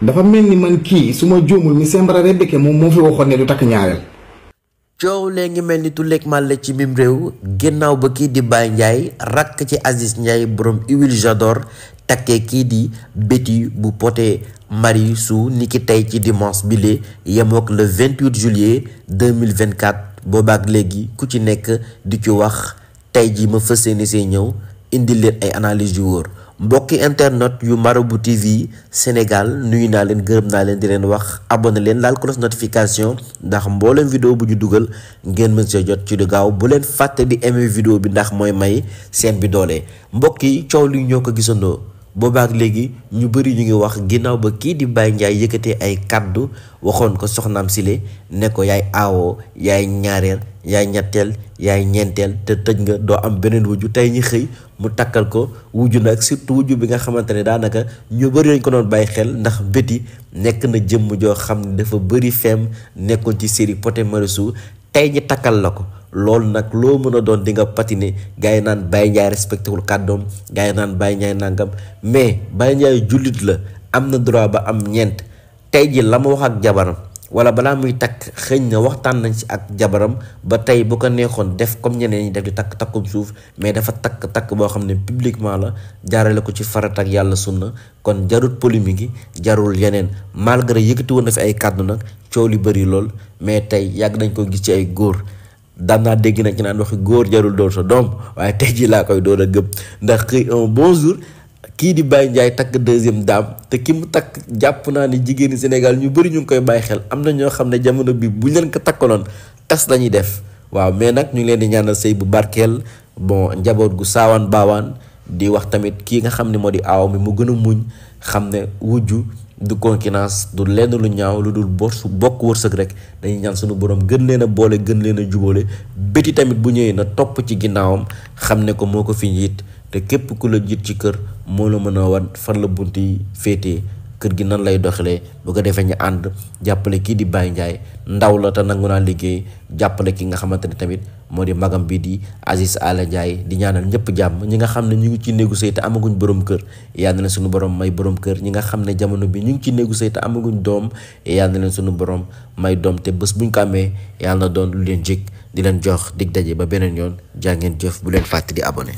dafa mel ni man kii su ma juumul mi Sembara Rebeke moom moo fi waxoon ne du takk ñaareel. coow lee ngi mel ni tulleeg màlle ci mim réew ginnaaw ba kii di Baye Ndiaye rakk ci Aziz Ndiaye borom huile j'adore takkee kii di Betty bu Poté Marichou ni ki tey ci dimanche bile yemook le 28 juillet 2024 boobaak léegi ku ci nekk di ci wax tey ji ma fas yéene see ñëw indi leen ay analyse yu wóor mbokki internet yu Marabout TV Sénégal nuyu naa leen gërëm naa leen di leen wax abonné leen laal cloche notification ndax mboolem vidéo bu ñu dugal ngeen mën see jot ci lu gaaw bu leen fàtte di aimer vidéo bi ndax mooy may seen bi doole mbokk yi coow li ñoo ko gisandoo boobaak léegi ñu bëri ñu ngi wax ginnaaw ba kii di Baye Ndiaye yëkkatee ay kaddu waxoon ko soxnaam sile ne ko yaay aawoo yaay ñaareel yaay ñetteel yaay ñeenteel te tëj nga doo am beneen wujju tey ñi xëy mu takkal ko wujju nag surtout wujju bi nga xamante ne daanaka ñu bëri lañ ko doon bàyyi xel ndax Betty nekk na jëmm joo xam ne dafa bëri feem nekkoon ci série Poté Marichou tey ñi takkal la ko loolu nag loo mën a doon di nga patiner gars yi naan Baye Ndiaye respecté wul kàddoom gars yi naan Baye Ndiaye nangam mais Baye Ndiaye jullit la am na droit ba am ñeent tey ji la ma wax ak jabaram wala balaa muy takk xëy na waxtaan nañ ci ak jabaram ba tey bu ko neexoon def comme ñeneen ñi def di takk takkum suuf mais dafa takk boo xam ne publiquement la jaarale ko ci farat ak yàlla sunna kon jarul polémique yi jarul yeneen malgré yëkkati woon na fi ay kàddu nag coow li bëri lool mais tey yàgg nañ ko gis ci ay góor daan naa dégg nag ci naan waxi góor jarul doon sa doom waaye tey ji laa koy doon a gëm ndax xëy un bon jour kii di Baye Ndiaye takk deuxième dame te ki mu takk jàpp naa ni jigéeni Sénégal ñu bëri ñu ngi koy bàyyi xel am na ñoo xam ne jamono bi bu ñu leen ko takkaloon tas lañuy def waaw mais nag ñu ngi leen di ñaanal sëy bu barkeel bon njaboot gu saawaan baawaan di wax tamit kii nga xam ne moo di aaw mi mu gën a muñ xam ne wujju du concurrence du lenn lu ñaaw lu dul bokk wërsëg rek dañuy ñaan sunu borom gën leen a boole gën leen a jubóole Betty tamit bu ñëwee na topp ci ginnaawam xam ne ko moo ko fi njiit te képp ku la jiit ci kër moo la mën a wan fan la bunt yi féetee kër gi nan lay doxalee bu ko defee ñu ànd jàppale kii di Baye Ndiaye ndaw la te nangu naa liggéey jàppale ki nga xamante ne tamit moo di magam bi di Aziz Ala Ndiaye di ñaanal ñëpp jàmm ñi nga xam ne ñu ngi ci néegu sëy te amaguñ borom kër yal na leen suñu borom may borom kër ñi nga xam ne jamono bi ñu ngi ci néegu sëy te amaguñ doom yal na leen suñu borom may doom te bés buñ ko amee yal na doon lu leen jik di leen jox dig daje ba beneen yoon jaa ngeen jëf bu leen fàtte di abonné